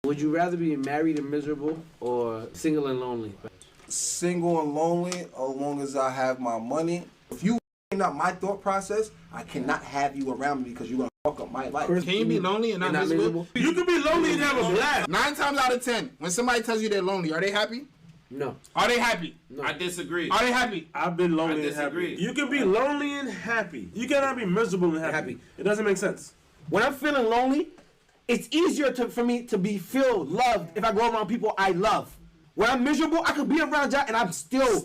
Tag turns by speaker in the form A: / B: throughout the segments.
A: Would you rather be married and miserable or single and lonely?
B: Single and lonely, as long as I have my money. If you not my thought process, I cannot have you around me because you're gonna fuck up my life.
C: Can you be lonely and not miserable?
A: You can be lonely and have a blast.
C: 9 times out of 10, when somebody tells you they're lonely, are they happy?
A: No.
C: Are they happy?
A: No.
D: I disagree.
C: Are they happy?
E: I've been lonely
D: I
E: and happy.
D: disagree.
E: You can be lonely and happy. You cannot be miserable and happy. It doesn't make sense.
A: When I'm feeling lonely, it's easier for me to feel loved if I go around people I love. When I'm miserable, I could be around y'all and I'm still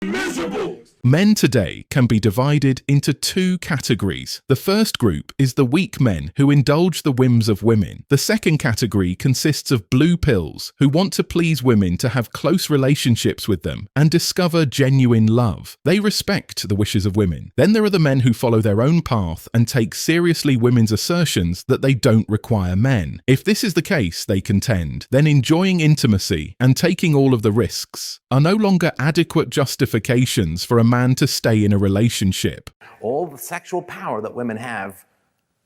A: miserable.
F: Men today can be divided into 2 categories. The first group is the weak men who indulge the whims of women. The second category consists of blue pills who want to please women to have close relationships with them and discover genuine love. They respect the wishes of women. Then there are the men who follow their own path and take seriously women's assertions that they don't require men. If this is the case, they contend, then enjoying intimacy and taking all of the risks are no longer adequate justifications for a man to stay in a relationship.
G: All the sexual power that women have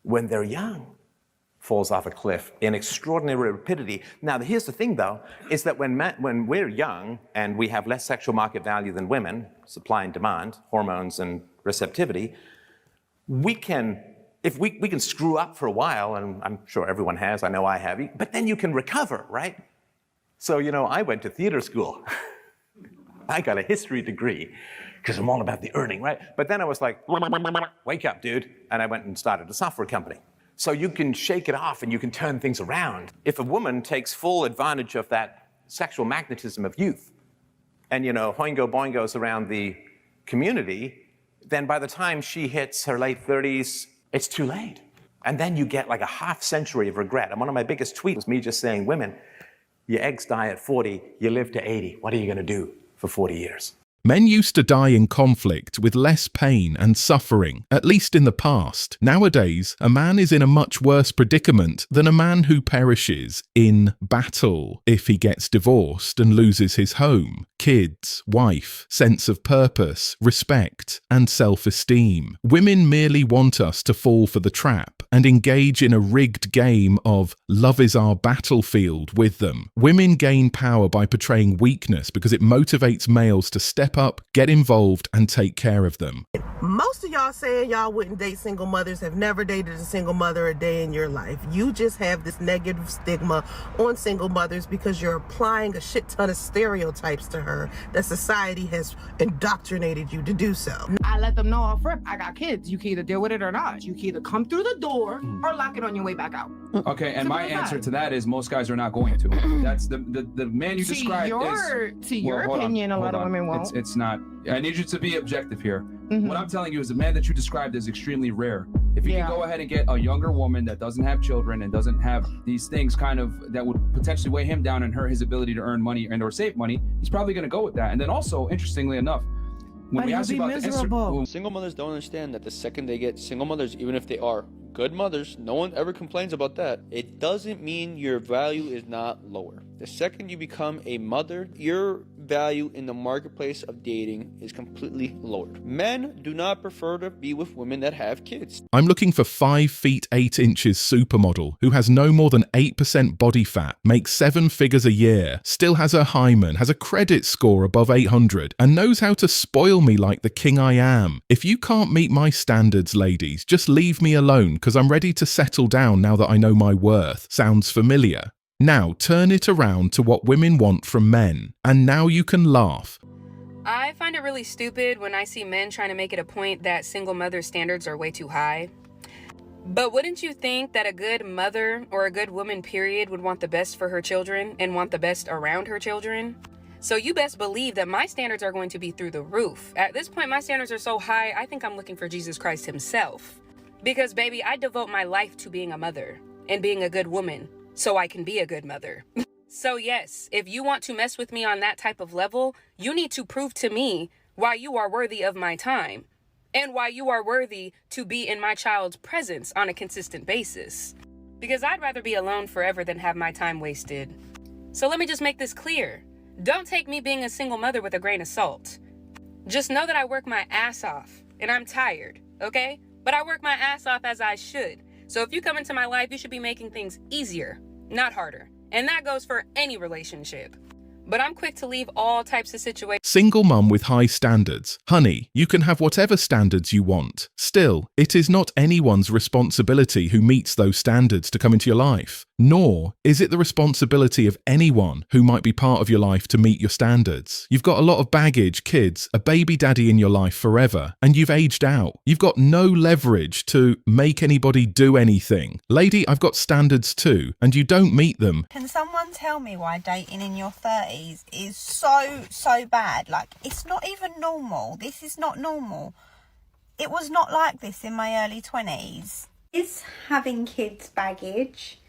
G: when they're young falls off a cliff in extraordinary rapidity. Now, here's the thing, though, is that when we're young and we have less sexual market value than women, supply and demand, hormones and receptivity, we can screw up for a while, and I'm sure everyone has, I know I have, but then you can recover, right? So, I went to theater school. I got a history degree because I'm all about the earning, right? But then I was like, wake up, dude. And I went and started a software company. So you can shake it off and you can turn things around. If a woman takes full advantage of that sexual magnetism of youth and, hoingo boingos around the community, then by the time she hits her late 30s, it's too late. And then you get like a half century of regret. And one of my biggest tweets was me just saying, women, your eggs die at 40, you live to 80. What are you going to do for 40 years?
F: Men used to die in conflict with less pain and suffering, at least in the past. Nowadays, a man is in a much worse predicament than a man who perishes in battle if he gets divorced and loses his home, kids, wife, sense of purpose, respect, and self-esteem. Women merely want us to fall for the trap and engage in a rigged game of love is our battlefield with them. Women gain power by portraying weakness because it motivates males to step up, get involved, and take care of them.
H: Most of y'all saying y'all wouldn't date single mothers have never dated a single mother a day in your life. You just have this negative stigma on single mothers because you're applying a shit ton of stereotypes to her that society has indoctrinated you to do so.
I: I let them know off rip, I got kids. You can either deal with it or not. You can either come through the door or lock it on your way back out.
J: Okay, and my answer to that is most guys are not going to. That's the man you described is...
I: To your opinion, a lot of women won't.
J: It's not. I need you to be objective here. What I'm telling you is the man that you described is extremely rare. If you can go ahead and get a younger woman that doesn't have children and doesn't have these things that would potentially weigh him down and hurt his ability to earn money and or save money, he's probably going to go with that. And then also, interestingly enough, when we ask you about the
K: single mothers don't understand that the second they get single mothers, even if they are good mothers, no one ever complains about that. It doesn't mean your value is not lower. The second you become a mother, your value in the marketplace of dating is completely lowered. Men do not prefer to be with women that have kids.
F: I'm looking for 5 feet 8 inches supermodel who has no more than 8% body fat, makes 7 figures a year, still has a hymen, has a credit score above 800, and knows how to spoil me like the king I am. If you can't meet my standards, ladies, just leave me alone because I'm ready to settle down now that I know my worth. Sounds familiar? Now turn it around to what women want from men, and now you can laugh.
L: I find it really stupid when I see men trying to make it a point that single mother standards are way too high. But wouldn't you think that a good mother or a good woman period would want the best for her children and want the best around her children? So you best believe that my standards are going to be through the roof. At this point, my standards are so high, I think I'm looking for Jesus Christ himself. Because baby, I devote my life to being a mother and being a good woman so I can be a good mother. So yes, if you want to mess with me on that type of level, you need to prove to me why you are worthy of my time and why you are worthy to be in my child's presence on a consistent basis. Because I'd rather be alone forever than have my time wasted. So let me just make this clear. Don't take me being a single mother with a grain of salt. Just know that I work my ass off and I'm tired, okay? But I work my ass off as I should. So if you come into my life, you should be making things easier, not harder. And that goes for any relationship. But I'm quick to leave all types of situations.
F: Single mum with high standards. Honey, you can have whatever standards you want. Still, it is not anyone's responsibility who meets those standards to come into your life. Nor is it the responsibility of anyone who might be part of your life to meet your standards. You've got a lot of baggage, kids, a baby daddy in your life forever, and you've aged out. You've got no leverage to make anybody do anything. Lady, I've got standards too, and you don't meet them.
D: Can someone tell me why dating in your 30s is so bad? Like, it's not even normal. This is not normal. It was not like this in my early 20s. Is having kids baggage?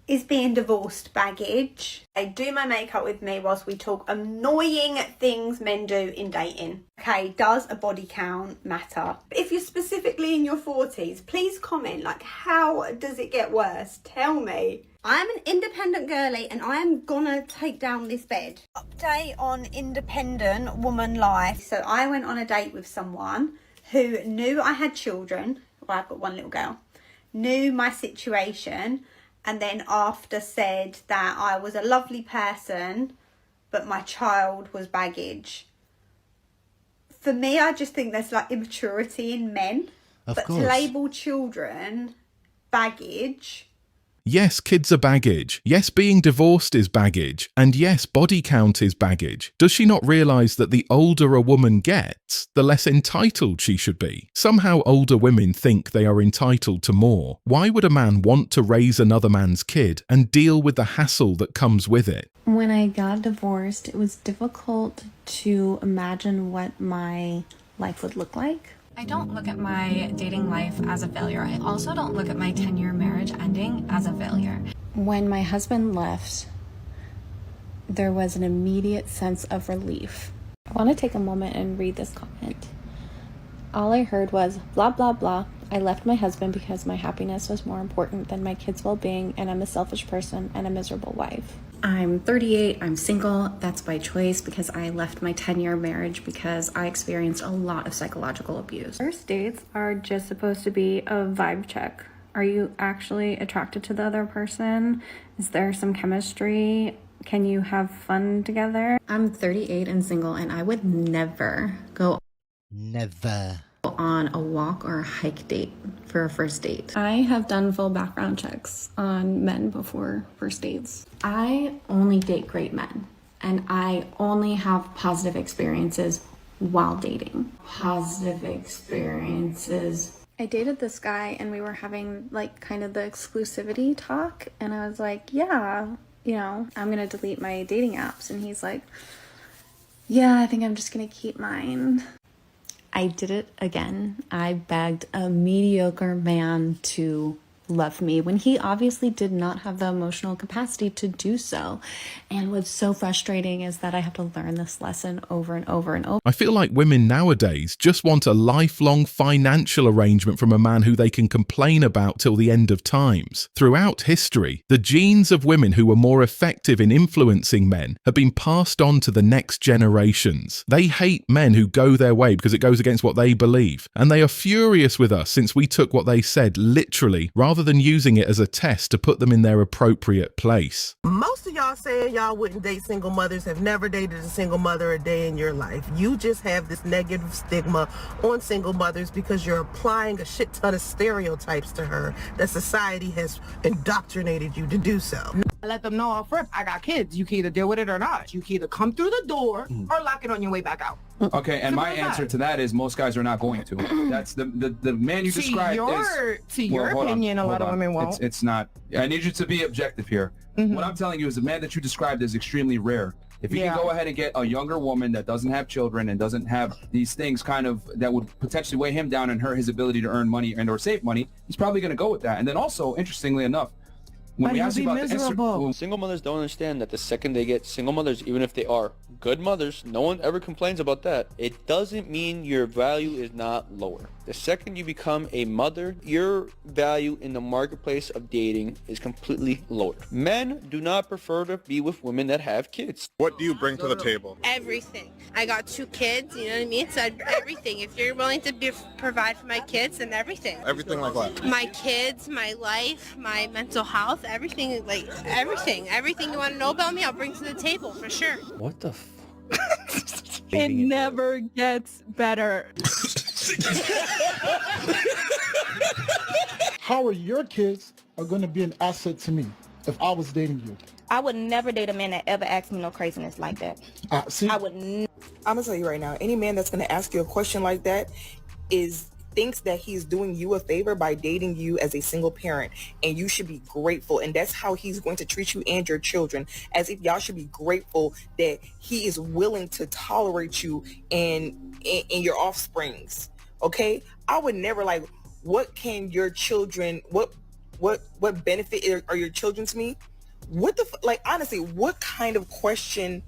D: Is being divorced baggage? They do my makeup with me whilst we talk annoying things men do in dating. Okay, does a body count matter? If you're specifically in your 40s, please comment, like, how does it get worse? Tell me. I'm an independent girly and I am gonna take down this bed. Update on independent woman life. So I went on a date with someone who knew I had children. Well, I've got one little girl. Knew my situation. And then after said that I was a lovely person, but my child was baggage. For me, I just think there's like immaturity in men. But to label children baggage.
F: Yes, kids are baggage. Yes, being divorced is baggage. And yes, body count is baggage. Does she not realise that the older a woman gets, the less entitled she should be? Somehow older women think they are entitled to more. Why would a man want to raise another man's kid and deal with the hassle that comes with it?
M: When I got divorced, it was difficult to imagine what my life would look like.
N: I don't look at my dating life as a failure. I also don't look at my 10-year marriage ending as a failure.
M: When my husband left, there was an immediate sense of relief. I want to take a moment and read this comment. All I heard was, blah, blah, blah. I left my husband because my happiness was more important than my kids' well-being, and I'm a selfish person and a miserable wife.
N: I'm 38, I'm single. That's by choice because I left my 10-year marriage because I experienced a lot of psychological abuse.
M: First dates are just supposed to be a vibe check. Are you actually attracted to the other person? Is there some chemistry? Can you have fun together?
N: I'm 38 and single, and I would never go on a walk or a hike date for a first date.
M: I have done full background checks on men before first dates.
N: I only date great men, and I only have positive experiences while dating. Positive experiences.
M: I dated this guy and we were having like kind of the exclusivity talk, and I was like, yeah, you know, I'm gonna delete my dating apps, and he's like, yeah, I think I'm just gonna keep mine. I did it again. I begged a mediocre man to love me when he obviously did not have the emotional capacity to do so. And what's so frustrating is that I have to learn this lesson over and over and over.
F: I feel like women nowadays just want a lifelong financial arrangement from a man who they can complain about till the end of times. Throughout history, the genes of women who were more effective in influencing men have been passed on to the next generations. They hate men who go their way because it goes against what they believe. And they are furious with us since we took what they said literally, rather than using it as a test to put them in their appropriate place.
H: Most of y'all saying y'all wouldn't date single mothers have never dated a single mother a day in your life. You just have this negative stigma on single mothers because you're applying a shit ton of stereotypes to her that society has indoctrinated you to do so.
I: I let them know off rip, I got kids. You can either deal with it or not. You can either come through the door or lock it on your way back out.
J: Okay, and my answer to that is most guys are not going to. That's the man you described
I: To your opinion, a lot of women won't.
J: It's not. I need you to be objective here. What I'm telling you is the man that you described is extremely rare. If you can go ahead and get a younger woman that doesn't have children and doesn't have these things kind of that would potentially weigh him down and hurt his ability to earn money and or save money, he's probably going to go with that. And then also, interestingly enough, when we ask you about the
K: single mothers don't understand that the second they get single mothers, even if they are good mothers, no one ever complains about that. It doesn't mean your value is not lower. The second you become a mother, your value in the marketplace of dating is completely lower. Men do not prefer to be with women that have kids.
O: What do you bring to the table?
P: Everything. I got 2 kids, you know what I mean? So everything. If you're willing to provide for my kids, then everything.
O: Everything like what?
P: My kids, my life, my mental health. health, everything, like everything you want to know about me, I'll bring to the table for sure.
K: What the
I: It never gets better.
O: How are your kids are going to be an asset to me if I was dating you?
Q: I would never date a man that ever asked me no craziness like that. I would. I'm gonna tell you right now. Any man that's gonna ask you a question like that thinks that he's doing you a favor by dating you as a single parent, and you should be grateful. And that's how he's going to treat you and your children, as if y'all should be grateful that he is willing to tolerate you and your offsprings. Okay, I would never like. What can your children? What benefit are your children to me? What the like? Honestly, what kind of question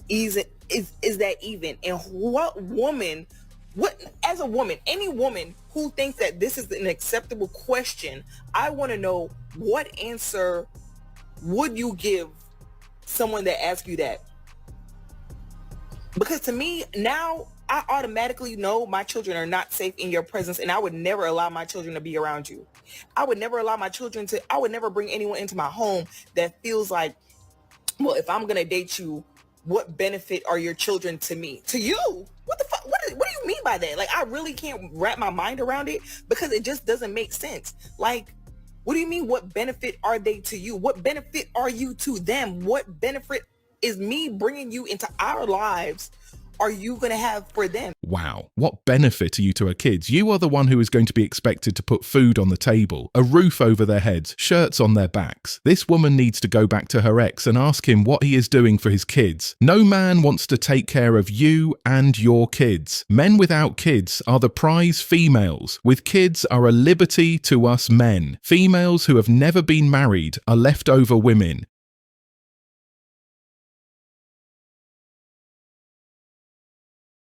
Q: is that even? And what woman? What as a woman, any woman who thinks that this is an acceptable question, I want to know what answer would you give someone that asks you that? Because to me now, I automatically know my children are not safe in your presence, and I would never allow my children to be around you. I would never allow my children to, I would never bring anyone into my home that feels like, well, if I'm going to date you, what benefit are your children to me? To you? What the fuck? What do you mean by that? Like, I really can't wrap my mind around it because it just doesn't make sense. Like, what do you mean? What benefit are they to you? What benefit are you to them? What benefit is me bringing you into our lives are you going to have for them?
F: Wow, what benefit are you to our kids? You are the one who is going to be expected to put food on the table, a roof over their heads, shirts on their backs. This woman needs to go back to her ex and ask him what he is doing for his kids. No man wants to take care of you and your kids. Men without kids are the prize females. With kids are a liberty to us men. Females who have never been married are leftover women.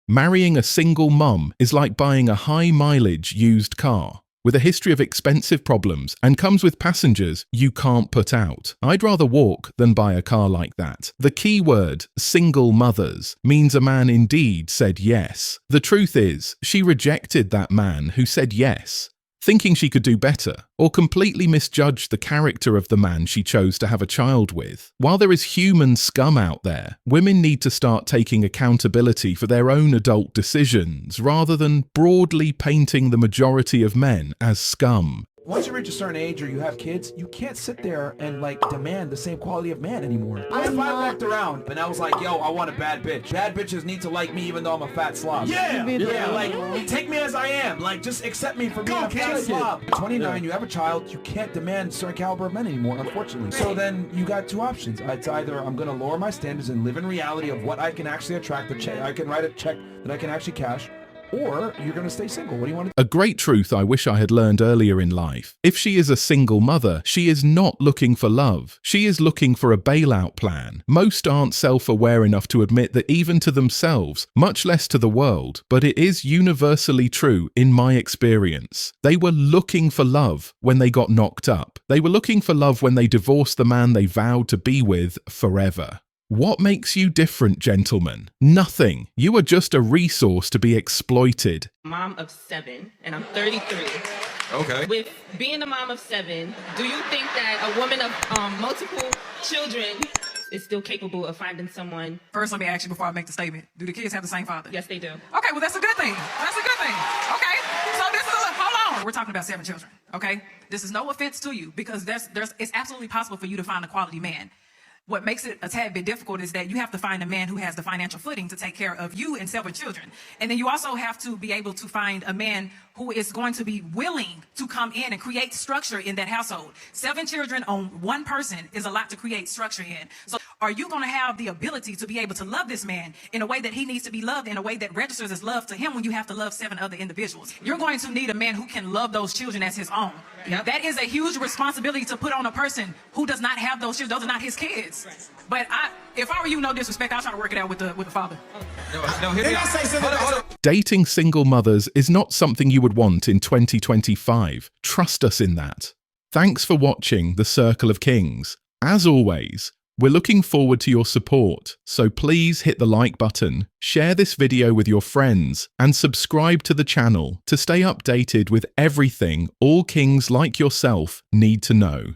F: Marrying a single mum is like buying a high-mileage used car with a history of expensive problems and comes with passengers you can't put out. I'd rather walk than buy a car like that. The key word, single mothers, means a man indeed said yes. The truth is, she rejected that man who said yes, thinking she could do better, or completely misjudged the character of the man she chose to have a child with. While there is human scum out there, women need to start taking accountability for their own adult decisions, rather than broadly painting the majority of men as scum.
R: Once you reach a certain age or you have kids, you can't sit there and like demand the same quality of man anymore. If I walked around and I was like, yo, I want a bad bitch. Bad bitches need to like me even though I'm a fat slob. Yeah, like take me as I am. Like just accept me for being a fat slob. At 29, you have a child, you can't demand certain caliber of men anymore, unfortunately. So then you got two options. It's either I'm gonna lower my standards and live in reality of what I can actually attract, I can write a check that I can actually cash, or you're going to stay single. What do you want to do?
F: A great truth I wish I had learned earlier in life. If she is a single mother, she is not looking for love. She is looking for a bailout plan. Most aren't self-aware enough to admit that even to themselves, much less to the world, but it is universally true in my experience. They were looking for love when they got knocked up. They were looking for love when they divorced the man they vowed to be with forever. What makes you different, gentlemen? Nothing. You are just a resource to be exploited.
S: Mom of 7, and I'm 33.
F: Okay.
S: With being a mom of 7, do you think that a woman of multiple children is still capable of finding someone?
I: First, let me ask you before I make the statement. Do the kids have the same father?
S: Yes, they do.
I: Okay, well, that's a good thing. That's a good thing. Okay, so this is hold on. We're talking about 7 children, okay? This is no offense to you because it's absolutely possible for you to find a quality man. What makes it a tad bit difficult is that you have to find a man who has the financial footing to take care of you and 7 children. And then you also have to be able to find a man who is going to be willing to come in and create structure in that household. 7 children on 1 person is a lot to create structure in. So are you going to have the ability to be able to love this man in a way that he needs to be loved, in a way that registers as love to him when you have to love 7 other individuals? You're going to need a man who can love those children as his own. Yep. That is a huge responsibility to put on a person who does not have those children. Those are not his kids. Right. But if I were you, no disrespect, I'll try to work it out with the father.
F: Dating single mothers is not something you would want in 2025. Trust us in that. Thanks for watching The Circle of Kings. As always, we're looking forward to your support, so please hit the like button, share this video with your friends, and subscribe to the channel to stay updated with everything all kings like yourself need to know.